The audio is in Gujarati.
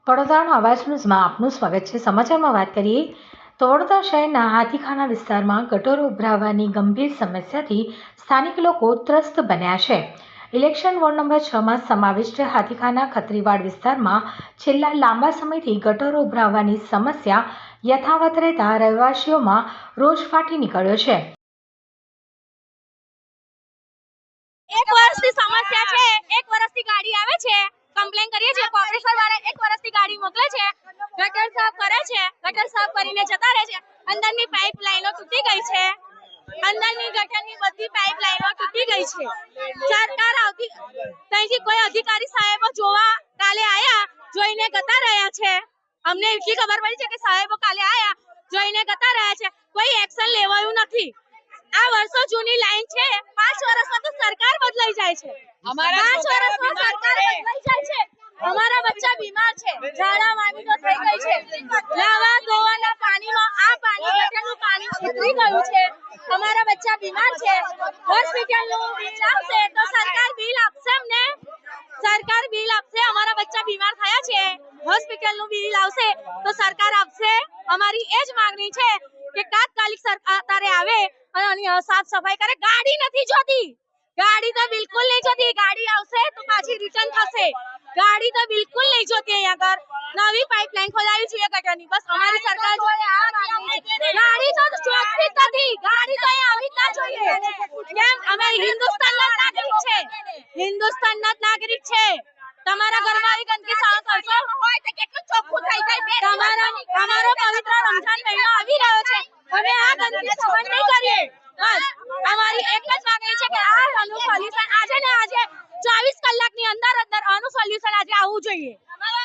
વડોદરાનો અવાજ ન્યૂઝમાં આપનું સ્વાગત છે। સમાચારમાં વાત કરીએ તો વડોદરા શહેરના હાથીખાના વિસ્તારમાં ગટરો ઉભરાવાની ગંભીર સમસ્યાથી સ્થાનિક લોકો ત્રસ્ત બન્યા છે। ઇલેક્શન વોર્ડ નંબર 6માં સમાવિષ્ટ હાથીખાના ખત્રીવાડ વિસ્તારમાં છેલ્લા લાંબા સમયથી ગટરો ઉભરાવાની સમસ્યા યથાવત રહેતા રહેવાસીઓમાં રોષ ફાટી નીકળ્યો છે। એક વર્ષથી સમસ્યા છે। એક વર્ષથી ગાડી આવે છે, કમ્પ્લેન કરીએ છીએ, કોર્પોરેશન વાળા એક વર્ષથી ગાડી મોકલે છે, ગટર સાફ કરે છે, ગટર સાફ કરીને જતા રહે છે। અંદરની પાઇપ લાઈનો તૂટી ગઈ છે, અંદરની ગટરની બધી પાઇપ લાઈનો તૂટી ગઈ છે। સરકાર આવતી ત્યાંથી કોઈ અધિકારી સાહેબો જોવા કાલે આયા, જોઈને જતા રહ્યા છે। અમને એટલી ખબર પડી છે કે સાહેબો કાલે આયા, જોઈને જતા રહ્યા છે, કોઈ એક્શન લેવાયું નથી। આ વર્ષો જૂની લાઈન છે, 5 વર્ષમાં તો સરકાર બદલાઈ જાય છે। 5 વર્ષમાં સરકાર બદલાઈ જાય છે। અમારા બચ્ચા બીમાર છે, ઝાડા વામિટો થઈ ગઈ છે, લાવા ધોવાના પાણીમાં આ પાણી ગટરનું પાણી ઉતરી ગયું છે। અમારા બચ્ચા બીમાર છે, હોસ્પિટલનું બિલ આવશે તો સરકાર બિલ આપશે અમને, સરકાર બિલ આપશે। અમારા બચ્ચા બીમાર થયા છે, હોસ્પિટલનું બિલ આવશે તો સરકાર આપશે। અમારી એ જ માંગણી છે કે તાત્કાલિક સરકાર આવે અને સાફ સફાઈ કરે। ગાડી નથી જોતી, ગાડી તો બિલકુલ નહીં જોતી, ગાડી આવશે તો પાછી રિટર્ન થશે। ગાડી તો બિલકુલ નહીં જોતી, અહીંયા આગળ નવી પાઇપલાઇન ખોલાવી જોઈએ ગટરની। બસ અમારી સરકાર જોડે આ માંગણી છે, ગાડી તો જોતી જ નથી, ગાડી તો અહીંયા આવી જ ના જોઈએ। કેમ? અમે હિન્દુસ્તાનના નાગરિક છે, હિન્દુસ્તાનના નાગરિક છે। તમારા ઘરમાં આવી ગંદકી સહન કરશો? હોય તો કેટલું ચોખ્ખું થઈ જાય। અમારો પવિત્ર રમઝાન મહિનો આવી રહ્યો છે, અમે આ ગંદકી સહન નહીં કરીએ। બસ અમારી એક જ માંગણી છે કે આનું સોલ્યુશન આજે ને આજે 24 કલાકની અંદર આનું સોલ્યુશન આજે આવવું જોઈએ।